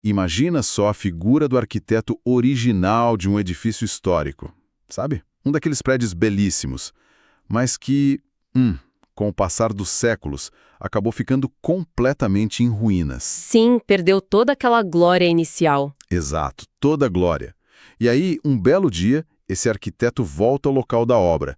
Imagina só a figura do arquiteto original de um edifício histórico, sabe? Um daqueles prédios belíssimos, mas que, com o passar dos séculos, acabou ficando completamente em ruínas. Sim, perdeu toda aquela glória inicial. Exato, toda a glória. E aí, um belo dia, esse arquiteto volta ao local da obra.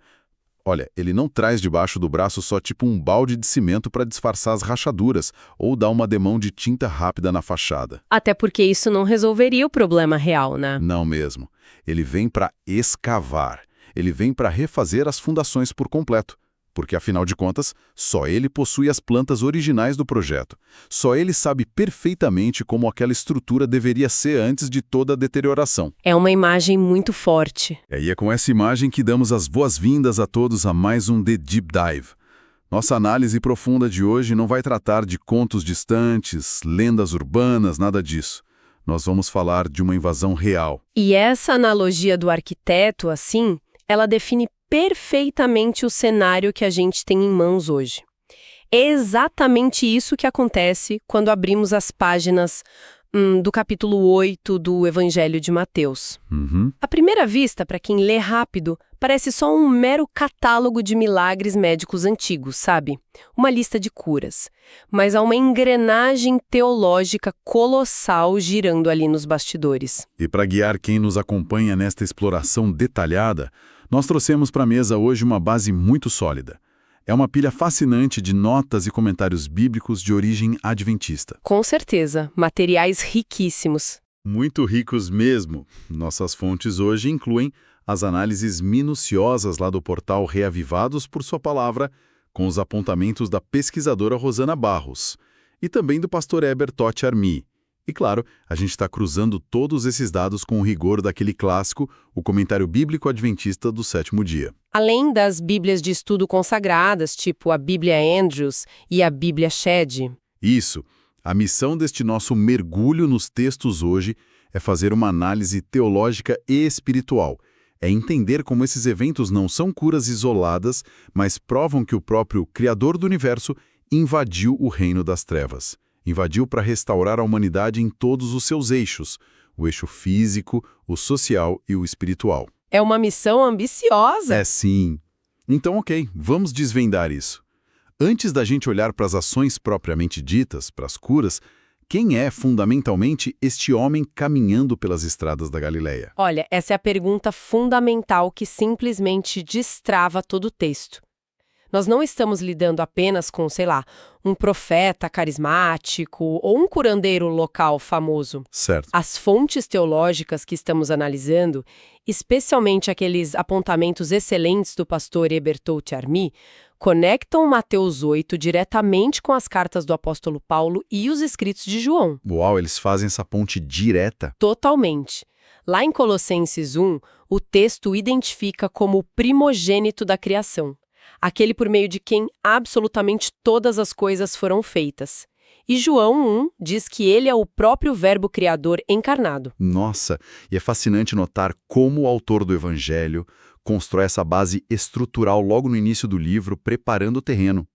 Olha, ele não traz debaixo do braço só tipo um balde de cimento para disfarçar as rachaduras ou dar uma demão de tinta rápida na fachada. Até porque isso não resolveria o problema real, né? Não mesmo. Ele vem para escavar. Ele vem para refazer as fundações por completo. Porque, afinal de contas, só ele possui as plantas originais do projeto. Só ele sabe perfeitamente como aquela estrutura deveria ser antes de toda a deterioração. É uma imagem muito forte. E é com essa imagem que damos as boas-vindas a todos a mais um The Deep Dive. Nossa análise profunda de hoje não vai tratar de contos distantes, lendas urbanas, nada disso. Nós vamos falar de uma invasão real. E essa analogia do arquiteto, assim, ela define perfeitamente o cenário que a gente tem em mãos hoje. É exatamente isso que acontece quando abrimos as páginas do capítulo 8 do Evangelho de Mateus. À primeira vista, para quem lê rápido, parece só um mero catálogo de milagres médicos antigos, sabe? Uma lista de curas. Mas há uma engrenagem teológica colossal girando ali nos bastidores. E para guiar quem nos acompanha nesta exploração detalhada, nós trouxemos para a mesa hoje uma base muito sólida. É uma pilha fascinante de notas e comentários bíblicos de origem adventista. Com certeza, materiais riquíssimos. Muito ricos mesmo. Nossas fontes hoje incluem as análises minuciosas lá do portal Reavivados por Sua Palavra, com os apontamentos da pesquisadora Rosana Barros, e também do pastor Heber Totti Armi. E claro, a gente está cruzando todos esses dados com o rigor daquele clássico, o Comentário Bíblico Adventista do Sétimo Dia. Além das bíblias de estudo consagradas, tipo a Bíblia Andrews e a Bíblia Shedd. Isso. A missão deste nosso mergulho nos textos hoje é fazer uma análise teológica e espiritual. É entender como esses eventos não são curas isoladas, mas provam que o próprio Criador do Universo invadiu o reino das trevas. Invadiu para restaurar a humanidade em todos os seus eixos, o eixo físico, o social e o espiritual. É uma missão ambiciosa. É sim. Então, ok, vamos desvendar isso. Antes da gente olhar para as ações propriamente ditas, para as curas, quem é fundamentalmente este homem caminhando pelas estradas da Galileia? Olha, essa é a pergunta fundamental que simplesmente destrava todo o texto. Nós não estamos lidando apenas com, sei lá, um profeta carismático ou um curandeiro local famoso. Certo. As fontes teológicas que estamos analisando, especialmente aqueles apontamentos excelentes do pastor Heber Totti Armi, conectam Mateus 8 diretamente com as cartas do apóstolo Paulo e os escritos de João. Uau, eles fazem essa ponte direta. Totalmente. Lá em Colossenses 1, o texto identifica como o primogênito da criação. Aquele por meio de quem absolutamente todas as coisas foram feitas. E João 1 diz que ele é o próprio Verbo Criador encarnado. Nossa, e é fascinante notar como o autor do Evangelho constrói essa base estrutural logo no início do livro, preparando o terreno.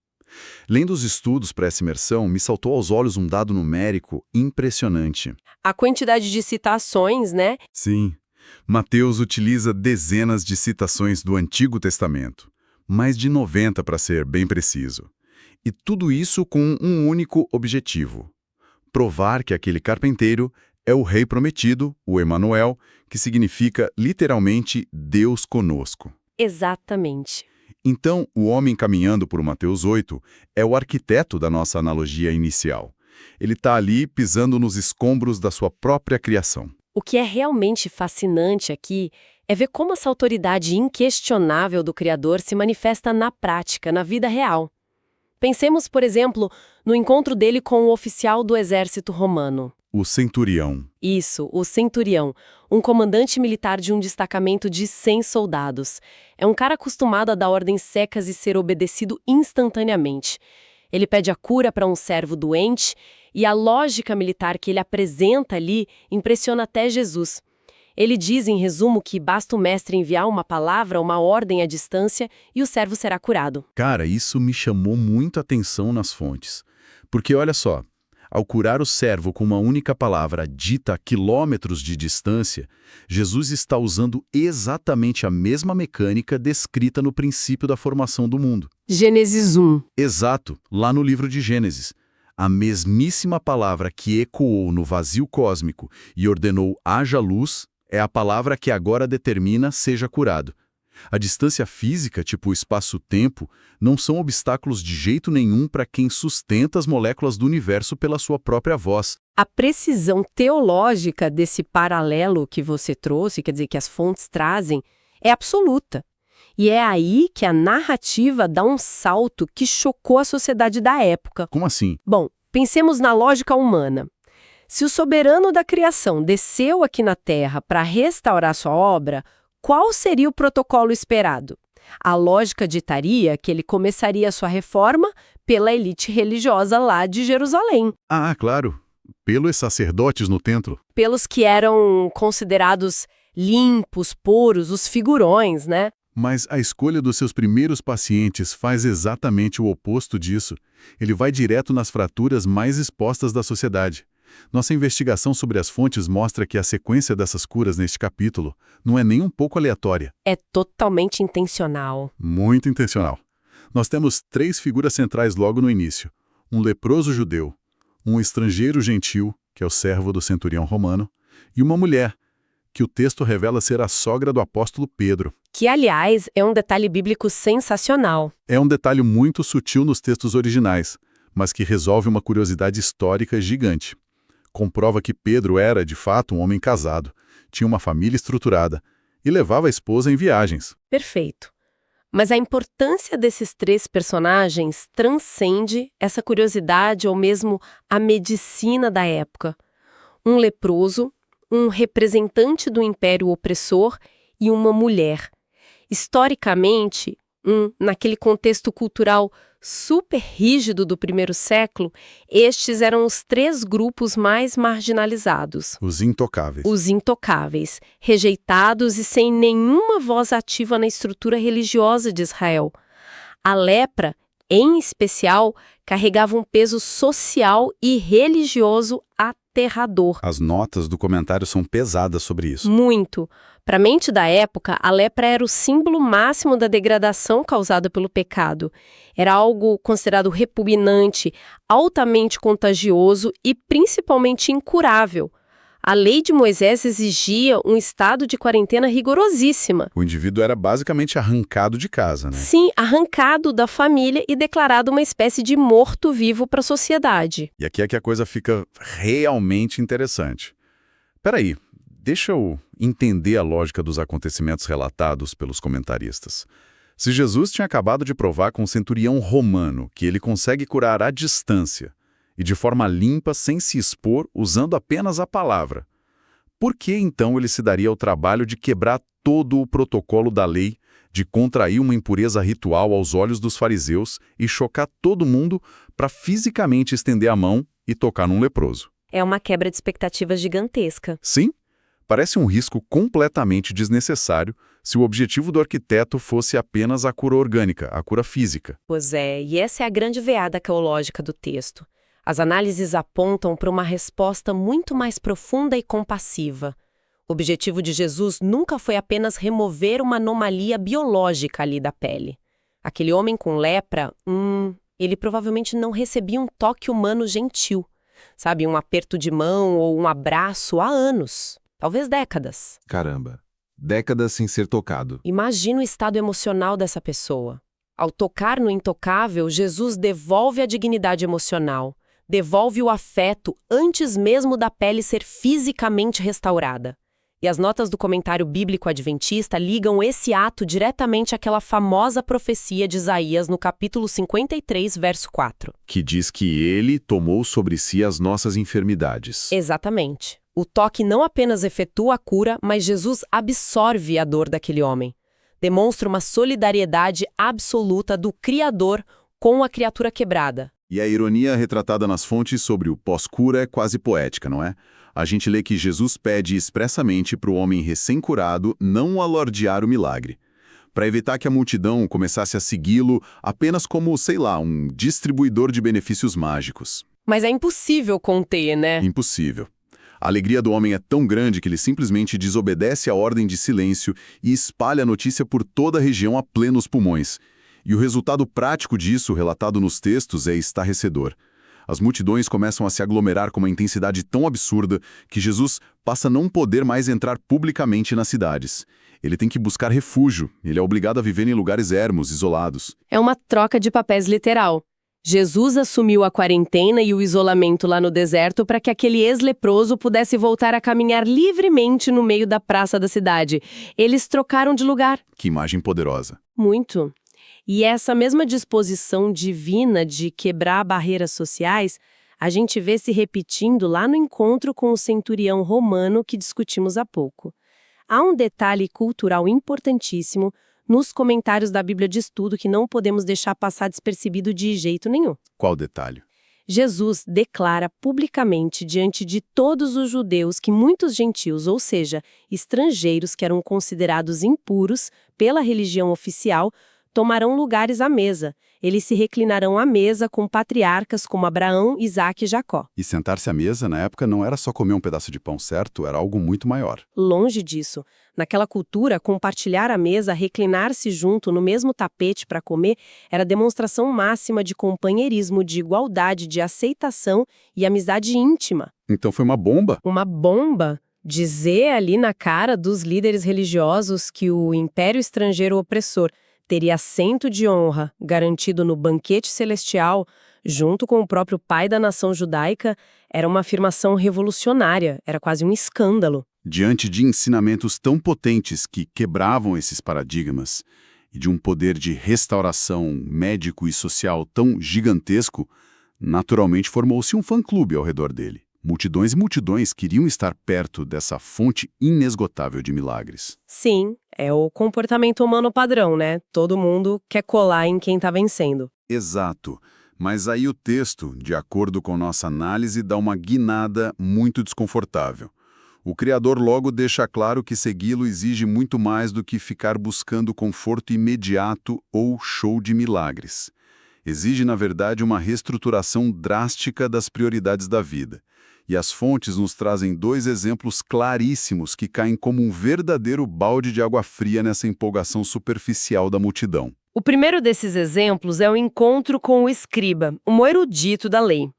Lendo os estudos para essa imersão, me saltou aos olhos um dado numérico impressionante. A quantidade de citações, né? Sim, Mateus utiliza dezenas de citações do Antigo Testamento. Mais de 90 para ser bem preciso. E tudo isso com um único objetivo: provar que aquele carpinteiro é o rei prometido, o Emanuel, que significa literalmente Deus conosco. Exatamente. Então, o homem caminhando por Mateus 8 é o arquiteto da nossa analogia inicial. Ele está ali pisando nos escombros da sua própria criação. O que é realmente fascinante aqui é ver como essa autoridade inquestionável do Criador se manifesta na prática, na vida real. Pensemos, por exemplo, no encontro dele com o oficial do exército romano. O centurião. Isso, o centurião, um comandante militar de um destacamento de 100 soldados. É um cara acostumado a dar ordens secas e ser obedecido instantaneamente. Ele pede a cura para um servo doente e a lógica militar que ele apresenta ali impressiona até Jesus. Ele diz, em resumo, que basta o mestre enviar uma palavra, uma ordem à distância e o servo será curado. Cara, isso me chamou muito a atenção nas fontes. Porque, olha só, Ao curar o servo com uma única palavra dita a quilômetros de distância, Jesus está usando exatamente a mesma mecânica descrita no princípio da formação do mundo. Gênesis 1. Exato, lá no livro de Gênesis. A mesmíssima palavra que ecoou no vazio cósmico e ordenou haja luz é a palavra que agora determina seja curado. A distância física, tipo o espaço-tempo, não são obstáculos de jeito nenhum para quem sustenta as moléculas do universo pela sua própria voz. A precisão teológica desse paralelo que você trouxe, quer dizer, que as fontes trazem, é absoluta. E é aí que a narrativa dá um salto que chocou a sociedade da época. Como assim? Bom, pensemos na lógica humana. Se o soberano da criação desceu aqui na Terra para restaurar sua obra, qual seria o protocolo esperado? A lógica ditaria que ele começaria sua reforma pela elite religiosa lá de Jerusalém. Ah, claro. Pelos sacerdotes no templo. Pelos que eram considerados limpos, puros, os figurões, né? Mas a escolha dos seus primeiros pacientes faz exatamente o oposto disso. Ele vai direto nas fraturas mais expostas da sociedade. Nossa investigação sobre as fontes mostra que a sequência dessas curas neste capítulo não é nem um pouco aleatória. É totalmente intencional. Muito intencional. Nós temos 3 figuras centrais logo no início. Um leproso judeu, um estrangeiro gentil, que é o servo do centurião romano, e uma mulher, que o texto revela ser a sogra do apóstolo Pedro. Que, aliás, é um detalhe bíblico sensacional. É um detalhe muito sutil nos textos originais, mas que resolve uma curiosidade histórica gigante. Comprova que Pedro era, de fato, um homem casado, tinha uma família estruturada e levava a esposa em viagens. Perfeito. Mas a importância desses 3 personagens transcende essa curiosidade ou mesmo a medicina da época. Um leproso, um representante do império opressor e uma mulher. Historicamente, naquele contexto cultural super rígido do primeiro século, estes eram os 3 grupos mais marginalizados. Os intocáveis. Os intocáveis, rejeitados e sem nenhuma voz ativa na estrutura religiosa de Israel. A lepra, em especial, carregava um peso social e religioso aterrador. As notas do comentário são pesadas sobre isso. Muito. Para a mente da época, a lepra era o símbolo máximo da degradação causada pelo pecado. Era algo considerado repugnante, altamente contagioso e principalmente incurável. A lei de Moisés exigia um estado de quarentena rigorosíssima. O indivíduo era basicamente arrancado de casa, né? Sim, arrancado da família e declarado uma espécie de morto-vivo para a sociedade. E aqui é que a coisa fica realmente interessante. Peraí, deixa eu entender a lógica dos acontecimentos relatados pelos comentaristas. Se Jesus tinha acabado de provar com o centurião romano que ele consegue curar à distância e de forma limpa, sem se expor, usando apenas a palavra, por que então ele se daria ao trabalho de quebrar todo o protocolo da lei, de contrair uma impureza ritual aos olhos dos fariseus e chocar todo mundo para fisicamente estender a mão e tocar num leproso? É uma quebra de expectativas gigantesca. Sim, parece um risco completamente desnecessário se o objetivo do arquiteto fosse apenas a cura orgânica, a cura física. Pois é, e essa é a grande veada arqueológica do texto. As análises apontam para uma resposta muito mais profunda e compassiva. O objetivo de Jesus nunca foi apenas remover uma anomalia biológica ali da pele. Aquele homem com lepra, ele provavelmente não recebia um toque humano gentil, sabe, um aperto de mão ou um abraço há anos, talvez décadas. Caramba, décadas sem ser tocado. Imagina o estado emocional dessa pessoa. Ao tocar no intocável, Jesus devolve a dignidade emocional, devolve o afeto antes mesmo da pele ser fisicamente restaurada. E as notas do comentário bíblico adventista ligam esse ato diretamente àquela famosa profecia de Isaías no capítulo 53, verso 4. Que diz que ele tomou sobre si as nossas enfermidades. Exatamente. O toque não apenas efetua a cura, mas Jesus absorve a dor daquele homem. Demonstra uma solidariedade absoluta do Criador com a criatura quebrada. E a ironia retratada nas fontes sobre o pós-cura é quase poética, não é? A gente lê que Jesus pede expressamente para o homem recém-curado não alardear o milagre, para evitar que a multidão começasse a segui-lo apenas como, sei lá, um distribuidor de benefícios mágicos. Mas é impossível conter, né? Impossível. A alegria do homem é tão grande que ele simplesmente desobedece à ordem de silêncio e espalha a notícia por toda a região a plenos pulmões. E o resultado prático disso, relatado nos textos, é estarrecedor. As multidões começam a se aglomerar com uma intensidade tão absurda que Jesus passa a não poder mais entrar publicamente nas cidades. Ele tem que buscar refúgio, ele é obrigado a viver em lugares ermos, isolados. É uma troca de papéis literal. Jesus assumiu a quarentena e o isolamento lá no deserto para que aquele ex-leproso pudesse voltar a caminhar livremente no meio da praça da cidade. Eles trocaram de lugar. Que imagem poderosa. Muito. E essa mesma disposição divina de quebrar barreiras sociais, a gente vê se repetindo lá no encontro com o centurião romano que discutimos há pouco. Há um detalhe cultural importantíssimo nos comentários da Bíblia de Estudo que não podemos deixar passar despercebido de jeito nenhum. Qual detalhe? Jesus declara publicamente diante de todos os judeus que muitos gentios, ou seja, estrangeiros que eram considerados impuros pela religião oficial, tomarão lugares à mesa. Eles se reclinarão à mesa com patriarcas como Abraão, Isaque e Jacó. E sentar-se à mesa, na época, não era só comer um pedaço de pão, certo? Era algo muito maior. Longe disso. Naquela cultura, compartilhar a mesa, reclinar-se junto no mesmo tapete para comer, era demonstração máxima de companheirismo, de igualdade, de aceitação e amizade íntima. Então foi uma bomba? Uma bomba? Dizer ali na cara dos líderes religiosos que o império estrangeiro opressor teria assento de honra garantido no banquete celestial, junto com o próprio pai da nação judaica, era uma afirmação revolucionária, era quase um escândalo. Diante de ensinamentos tão potentes que quebravam esses paradigmas e de um poder de restauração médico e social tão gigantesco, naturalmente formou-se um fã-clube ao redor dele. Multidões e multidões queriam estar perto dessa fonte inesgotável de milagres. Sim, é o comportamento humano padrão, né? Todo mundo quer colar em quem tá vencendo. Exato. Mas aí o texto, de acordo com nossa análise, dá uma guinada muito desconfortável. O Criador logo deixa claro que segui-lo exige muito mais do que ficar buscando conforto imediato ou show de milagres. Exige, na verdade, uma reestruturação drástica das prioridades da vida. E as fontes nos trazem dois exemplos claríssimos que caem como um verdadeiro balde de água fria nessa empolgação superficial da multidão. O primeiro desses exemplos é o encontro com o escriba, um erudito da lei.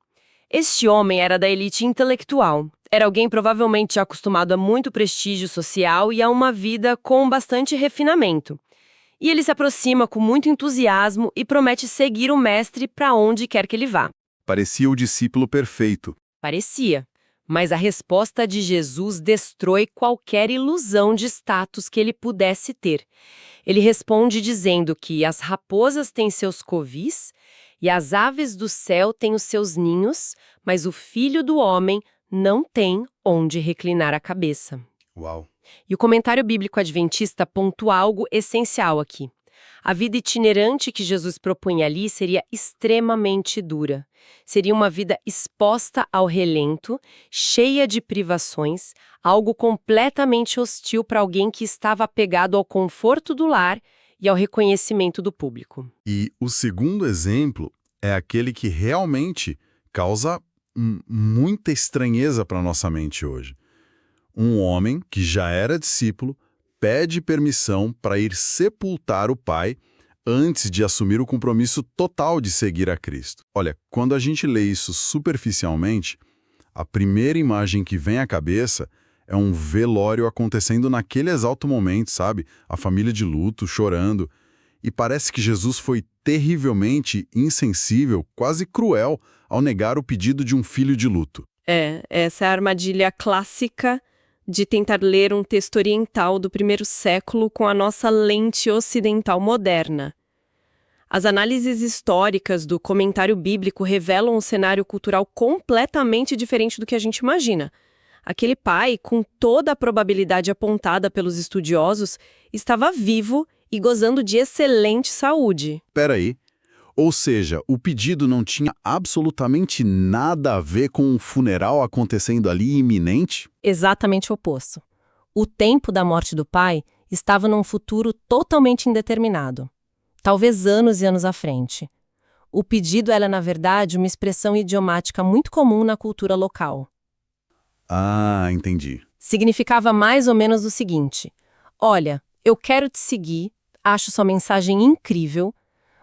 Este homem era da elite intelectual. Era alguém provavelmente acostumado a muito prestígio social e a uma vida com bastante refinamento. E ele se aproxima com muito entusiasmo e promete seguir o mestre para onde quer que ele vá. Parecia o discípulo perfeito. Parecia. Mas a resposta de Jesus destrói qualquer ilusão de status que ele pudesse ter. Ele responde dizendo que as raposas têm seus covis e as aves do céu têm os seus ninhos, mas o Filho do Homem não tem onde reclinar a cabeça. Uau! E o comentário bíblico adventista pontua algo essencial aqui. A vida itinerante que Jesus propunha ali seria extremamente dura. Seria uma vida exposta ao relento, cheia de privações, algo completamente hostil para alguém que estava apegado ao conforto do lar e ao reconhecimento do público. E o segundo exemplo é aquele que realmente causa muita estranheza para nossa mente hoje. Um homem que já era discípulo pede permissão para ir sepultar o pai antes de assumir o compromisso total de seguir a Cristo. Olha, quando a gente lê isso superficialmente, a primeira imagem que vem à cabeça é um velório acontecendo naquele exato momento, sabe? A família de luto, chorando. E parece que Jesus foi terrivelmente insensível, quase cruel, ao negar o pedido de um filho de luto. Essa é a armadilha clássica de tentar ler um texto oriental do primeiro século com a nossa lente ocidental moderna. As análises históricas do comentário bíblico revelam um cenário cultural completamente diferente do que a gente imagina. Aquele pai, com toda a probabilidade apontada pelos estudiosos, estava vivo e gozando de excelente saúde. Peraí. Ou seja, o pedido não tinha absolutamente nada a ver com um funeral acontecendo ali iminente? Exatamente o oposto. O tempo da morte do pai estava num futuro totalmente indeterminado. Talvez anos e anos à frente. O pedido era, na verdade, uma expressão idiomática muito comum na cultura local. Ah, entendi. Significava mais ou menos o seguinte: olha, eu quero te seguir, acho sua mensagem incrível,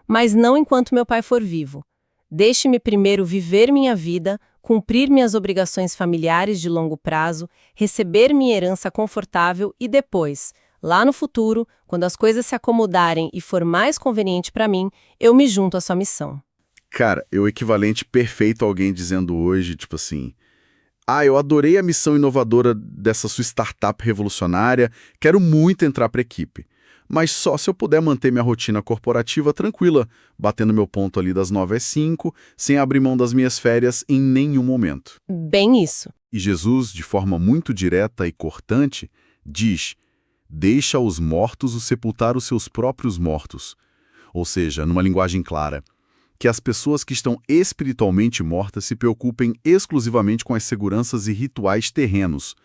mas não enquanto meu pai for vivo. Deixe-me primeiro viver minha vida, cumprir minhas obrigações familiares de longo prazo, receber minha herança confortável e depois, lá no futuro, quando as coisas se acomodarem e for mais conveniente para mim, eu me junto à sua missão. Cara, é o equivalente perfeito a alguém dizendo hoje, tipo assim, eu adorei a missão inovadora dessa sua startup revolucionária, quero muito entrar para a equipe. Mas só se eu puder manter minha rotina corporativa tranquila, batendo meu ponto ali das 9 às 5, sem abrir mão das minhas férias em nenhum momento. Bem isso. E Jesus, de forma muito direta e cortante, diz: deixa os mortos sepultar os seus próprios mortos. Ou seja, numa linguagem clara, que as pessoas que estão espiritualmente mortas se preocupem exclusivamente com as seguranças e rituais terrenos.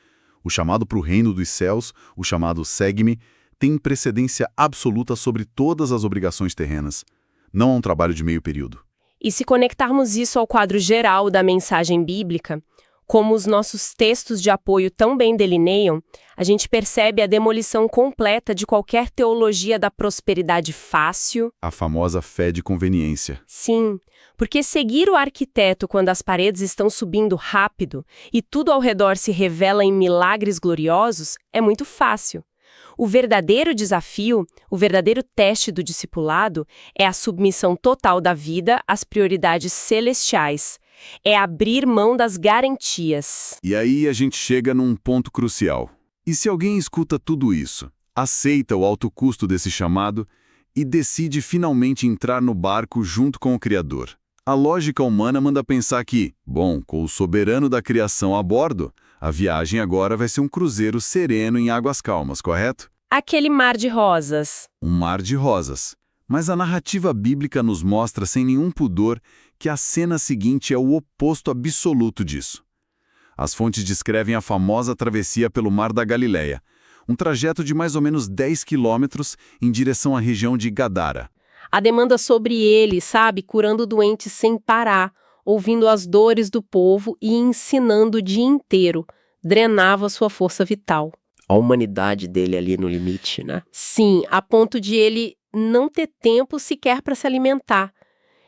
O chamado para o reino dos céus, o chamado segue-me, tem precedência absoluta sobre todas as obrigações terrenas. Não é um trabalho de meio período. E se conectarmos isso ao quadro geral da mensagem bíblica, como os nossos textos de apoio tão bem delineiam, a gente percebe a demolição completa de qualquer teologia da prosperidade fácil. A famosa fé de conveniência. Sim, porque seguir o arquiteto quando as paredes estão subindo rápido e tudo ao redor se revela em milagres gloriosos é muito fácil. O verdadeiro desafio, o verdadeiro teste do discipulado é a submissão total da vida às prioridades celestiais. É abrir mão das garantias. E aí a gente chega num ponto crucial. E se alguém escuta tudo isso, aceita o alto custo desse chamado e decide finalmente entrar no barco junto com o Criador? A lógica humana manda pensar que, bom, com o soberano da criação a bordo, a viagem agora vai ser um cruzeiro sereno em águas calmas, correto? Aquele mar de rosas. Um mar de rosas. Mas a narrativa bíblica nos mostra sem nenhum pudor que a cena seguinte é o oposto absoluto disso. As fontes descrevem a famosa travessia pelo Mar da Galileia, um trajeto de mais ou menos 10 quilômetros em direção à região de Gadara. A demanda sobre ele, sabe, curando doentes sem parar, ouvindo as dores do povo e ensinando o dia inteiro, drenava sua força vital. A humanidade dele ali no limite, né? Sim, a ponto de ele não ter tempo sequer para se alimentar.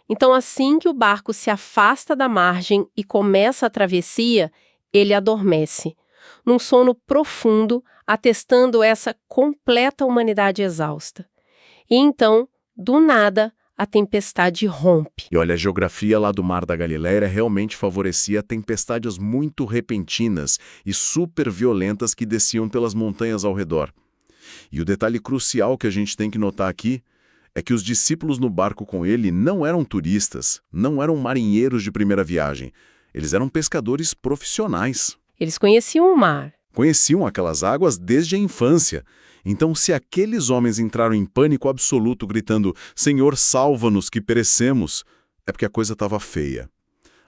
Então, assim que o barco se afasta da margem e começa a travessia, ele adormece, num sono profundo, atestando essa completa humanidade exausta. E então, do nada, a tempestade rompe. E olha, a geografia lá do Mar da Galileia realmente favorecia tempestades muito repentinas e super violentas que desciam pelas montanhas ao redor. E o detalhe crucial que a gente tem que notar aqui é que os discípulos no barco com ele não eram turistas, não eram marinheiros de primeira viagem. Eles eram pescadores profissionais. Eles conheciam o mar. Conheciam aquelas águas desde a infância. Então, se aqueles homens entraram em pânico absoluto, gritando, Senhor, salva-nos que perecemos, é porque a coisa estava feia.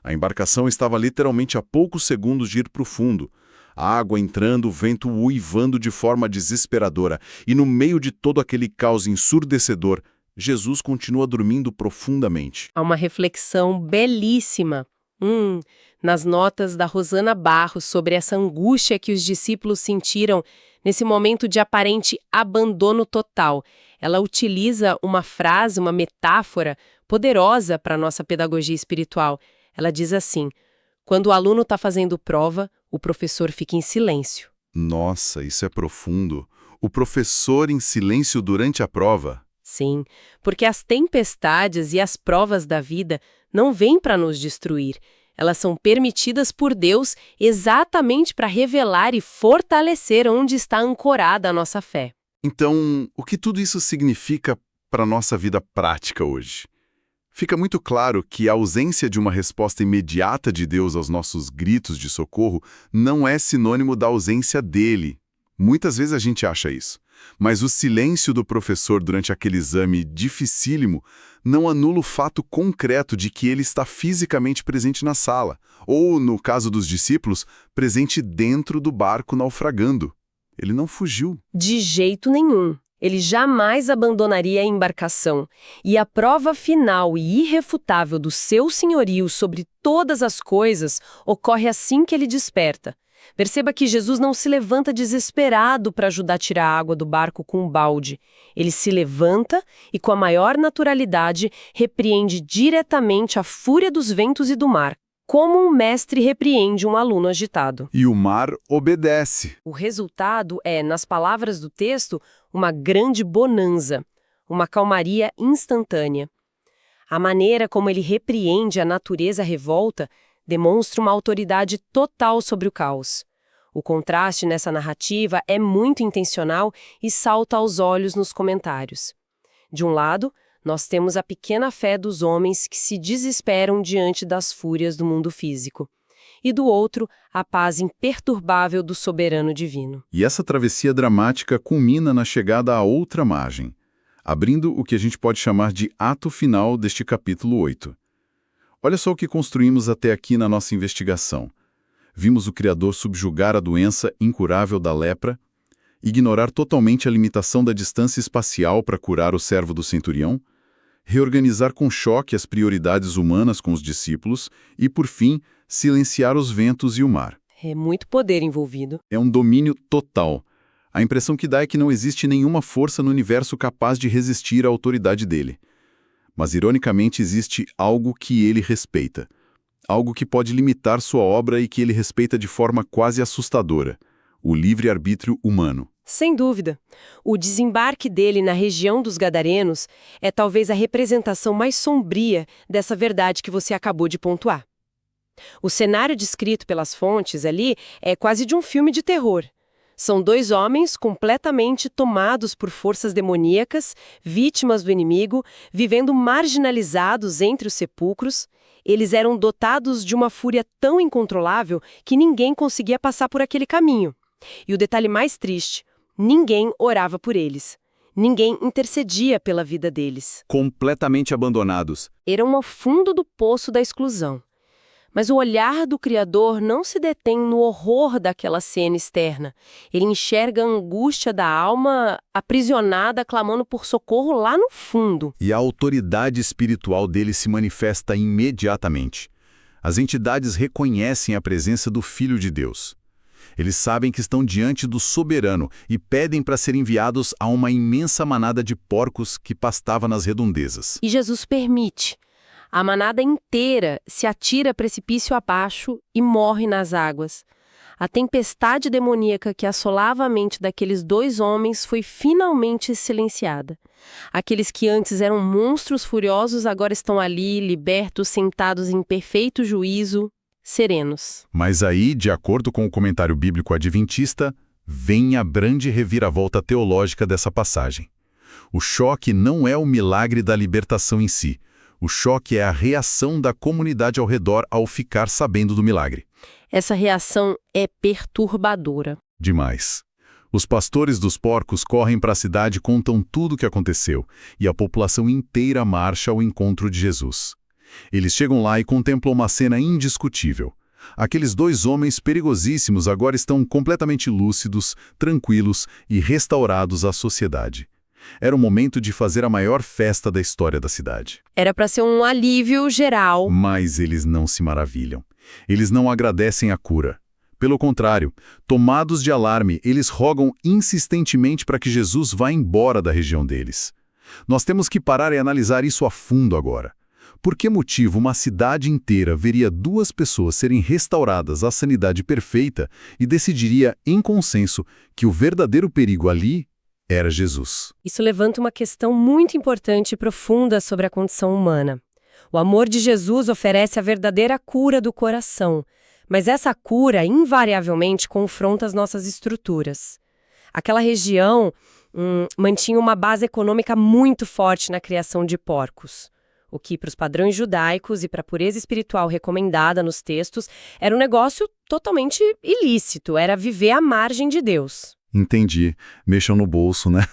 A embarcação estava literalmente a poucos segundos de ir para o fundo. A água entrando, o vento uivando de forma desesperadora. E no meio de todo aquele caos ensurdecedor, Jesus continua dormindo profundamente. Há uma reflexão belíssima nas notas da Rosana Barros sobre essa angústia que os discípulos sentiram nesse momento de aparente abandono total. Ela utiliza uma frase, uma metáfora poderosa para a nossa pedagogia espiritual. Ela diz assim: quando o aluno está fazendo prova, o professor fica em silêncio. Nossa, isso é profundo. O professor em silêncio durante a prova? Sim, porque as tempestades e as provas da vida não vêm para nos destruir. Elas são permitidas por Deus exatamente para revelar e fortalecer onde está ancorada a nossa fé. Então, o que tudo isso significa para a nossa vida prática hoje? Fica muito claro que a ausência de uma resposta imediata de Deus aos nossos gritos de socorro não é sinônimo da ausência dele. Muitas vezes a gente acha isso. Mas o silêncio do professor durante aquele exame dificílimo não anula o fato concreto de que ele está fisicamente presente na sala, ou, no caso dos discípulos, presente dentro do barco naufragando. Ele não fugiu. De jeito nenhum. Ele jamais abandonaria a embarcação, e a prova final e irrefutável do seu senhorio sobre todas as coisas ocorre assim que ele desperta. Perceba que Jesus não se levanta desesperado para ajudar a tirar a água do barco com um balde. Ele se levanta e, com a maior naturalidade, repreende diretamente a fúria dos ventos e do mar, como um mestre repreende um aluno agitado. E o mar obedece. O resultado é, nas palavras do texto, uma grande bonança, uma calmaria instantânea. A maneira como ele repreende a natureza revolta demonstra uma autoridade total sobre o caos. O contraste nessa narrativa é muito intencional e salta aos olhos nos comentários. De um lado, nós temos a pequena fé dos homens que se desesperam diante das fúrias do mundo físico. E do outro, a paz imperturbável do soberano divino. E essa travessia dramática culmina na chegada à outra margem, abrindo o que a gente pode chamar de ato final deste capítulo 8. Olha só o que construímos até aqui na nossa investigação. Vimos o Criador subjugar a doença incurável da lepra, ignorar totalmente a limitação da distância espacial para curar o servo do centurião, reorganizar com choque as prioridades humanas com os discípulos e, por fim, silenciar os ventos e o mar. É muito poder envolvido. É um domínio total. A impressão que dá é que não existe nenhuma força no universo capaz de resistir à autoridade dele. Mas, ironicamente, existe algo que ele respeita. Algo que pode limitar sua obra e que ele respeita de forma quase assustadora: o livre-arbítrio humano. Sem dúvida. O desembarque dele na região dos Gadarenos é talvez a representação mais sombria dessa verdade que você acabou de pontuar. O cenário descrito pelas fontes ali é quase de um filme de terror. São dois homens completamente tomados por forças demoníacas, vítimas do inimigo, vivendo marginalizados entre os sepulcros. Eles eram dotados de uma fúria tão incontrolável que ninguém conseguia passar por aquele caminho. E o detalhe mais triste, ninguém orava por eles. Ninguém intercedia pela vida deles. Completamente abandonados. Eram ao fundo do poço da exclusão. Mas o olhar do Criador não se detém no horror daquela cena externa. Ele enxerga a angústia da alma aprisionada, clamando por socorro lá no fundo. E a autoridade espiritual dele se manifesta imediatamente. As entidades reconhecem a presença do Filho de Deus. Eles sabem que estão diante do soberano e pedem para serem enviados a uma imensa manada de porcos que pastava nas redondezas. E Jesus permite. A manada inteira se atira precipício abaixo e morre nas águas. A tempestade demoníaca que assolava a mente daqueles dois homens foi finalmente silenciada. Aqueles que antes eram monstros furiosos agora estão ali, libertos, sentados em perfeito juízo, serenos. Mas aí, de acordo com o comentário bíblico adventista, vem a grande reviravolta teológica dessa passagem. O choque não é o milagre da libertação em si. O choque é a reação da comunidade ao redor ao ficar sabendo do milagre. Essa reação é perturbadora. Demais. Os pastores dos porcos correm para a cidade e contam tudo o que aconteceu, e a população inteira marcha ao encontro de Jesus. Eles chegam lá e contemplam uma cena indiscutível. Aqueles dois homens perigosíssimos agora estão completamente lúcidos, tranquilos e restaurados à sociedade. Era o momento de fazer a maior festa da história da cidade. Era para ser um alívio geral. Mas eles não se maravilham. Eles não agradecem a cura. Pelo contrário, tomados de alarme, eles rogam insistentemente para que Jesus vá embora da região deles. Nós temos que parar e analisar isso a fundo agora. Por que motivo uma cidade inteira veria duas pessoas serem restauradas à sanidade perfeita e decidiria, em consenso, que o verdadeiro perigo ali era Jesus? Isso levanta uma questão muito importante e profunda sobre a condição humana. O amor de Jesus oferece a verdadeira cura do coração, mas essa cura invariavelmente confronta as nossas estruturas. Aquela região mantinha uma base econômica muito forte na criação de porcos, o que, para os padrões judaicos e para a pureza espiritual recomendada nos textos, era um negócio totalmente ilícito, era viver à margem de Deus. Entendi. Mexam no bolso, né?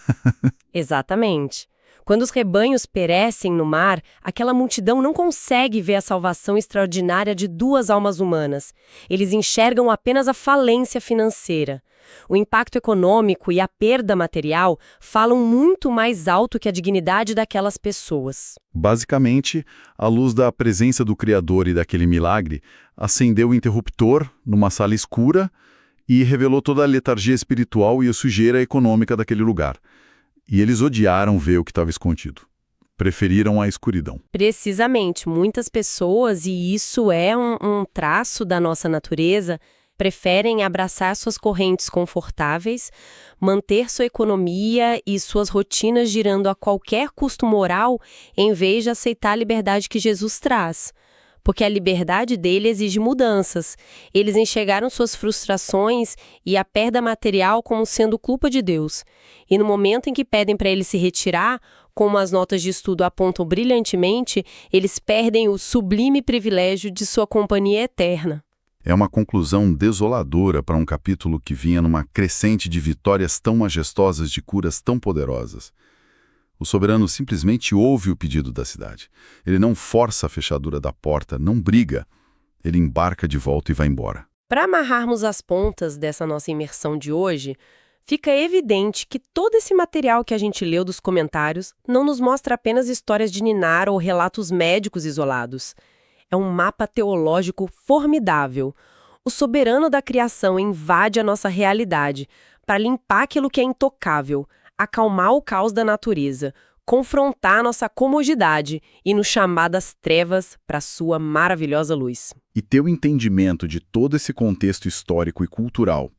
Exatamente. Quando os rebanhos perecem no mar, aquela multidão não consegue ver a salvação extraordinária de 2 almas humanas. Eles enxergam apenas a falência financeira. O impacto econômico e a perda material falam muito mais alto que a dignidade daquelas pessoas. Basicamente, à luz da presença do Criador e daquele milagre, acendeu o interruptor numa sala escura e revelou toda a letargia espiritual e a sujeira econômica daquele lugar. E eles odiaram ver o que estava escondido. Preferiram a escuridão. Precisamente, muitas pessoas, e isso é um traço da nossa natureza, preferem abraçar suas correntes confortáveis, manter sua economia e suas rotinas girando a qualquer custo moral, em vez de aceitar a liberdade que Jesus traz. Porque a liberdade dele exige mudanças. Eles enxergaram suas frustrações e a perda material como sendo culpa de Deus. E no momento em que pedem para ele se retirar, como as notas de estudo apontam brilhantemente, eles perdem o sublime privilégio de sua companhia eterna. É uma conclusão desoladora para um capítulo que vinha numa crescente de vitórias tão majestosas, de curas tão poderosas. O soberano simplesmente ouve o pedido da cidade. Ele não força a fechadura da porta, não briga. Ele embarca de volta e vai embora. Para amarrarmos as pontas dessa nossa imersão de hoje, fica evidente que todo esse material que a gente leu dos comentários não nos mostra apenas histórias de ninar ou relatos médicos isolados. É um mapa teológico formidável. O soberano da criação invade a nossa realidade para limpar aquilo que é intocável, acalmar o caos da natureza, confrontar nossa comodidade e nos chamar das trevas para a sua maravilhosa luz. E ter o entendimento de todo esse contexto histórico e cultural,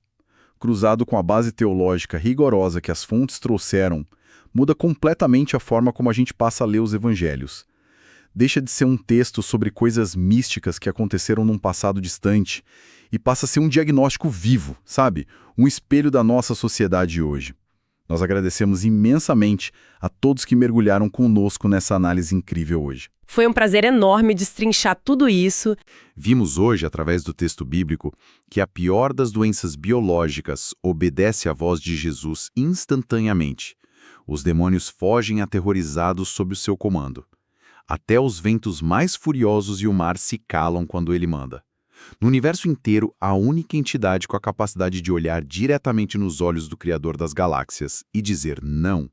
cruzado com a base teológica rigorosa que as fontes trouxeram, muda completamente a forma como a gente passa a ler os evangelhos. Deixa de ser um texto sobre coisas místicas que aconteceram num passado distante e passa a ser um diagnóstico vivo, sabe? Um espelho da nossa sociedade hoje. Nós agradecemos imensamente a todos que mergulharam conosco nessa análise incrível hoje. Foi um prazer enorme destrinchar tudo isso. Vimos hoje, através do texto bíblico, que a pior das doenças biológicas obedece à voz de Jesus instantaneamente. Os demônios fogem aterrorizados sob o seu comando. Até os ventos mais furiosos e o mar se calam quando ele manda. No universo inteiro, a única entidade com a capacidade de olhar diretamente nos olhos do Criador das galáxias e dizer não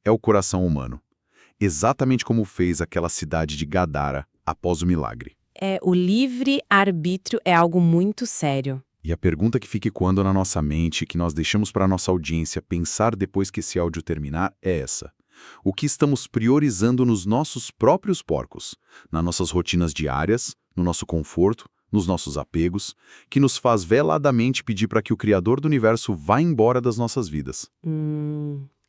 é o coração humano. Exatamente como fez aquela cidade de Gadara após o milagre. O livre-arbítrio é algo muito sério. E a pergunta que fica ecoando na nossa mente, que nós deixamos para a nossa audiência pensar depois que esse áudio terminar, é essa. O que estamos priorizando nos nossos próprios porcos, nas nossas rotinas diárias, no nosso conforto, nos nossos apegos, que nos faz veladamente pedir para que o Criador do Universo vá embora das nossas vidas.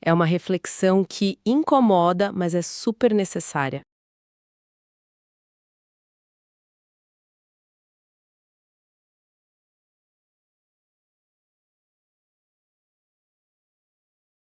É uma reflexão que incomoda, mas é super necessária.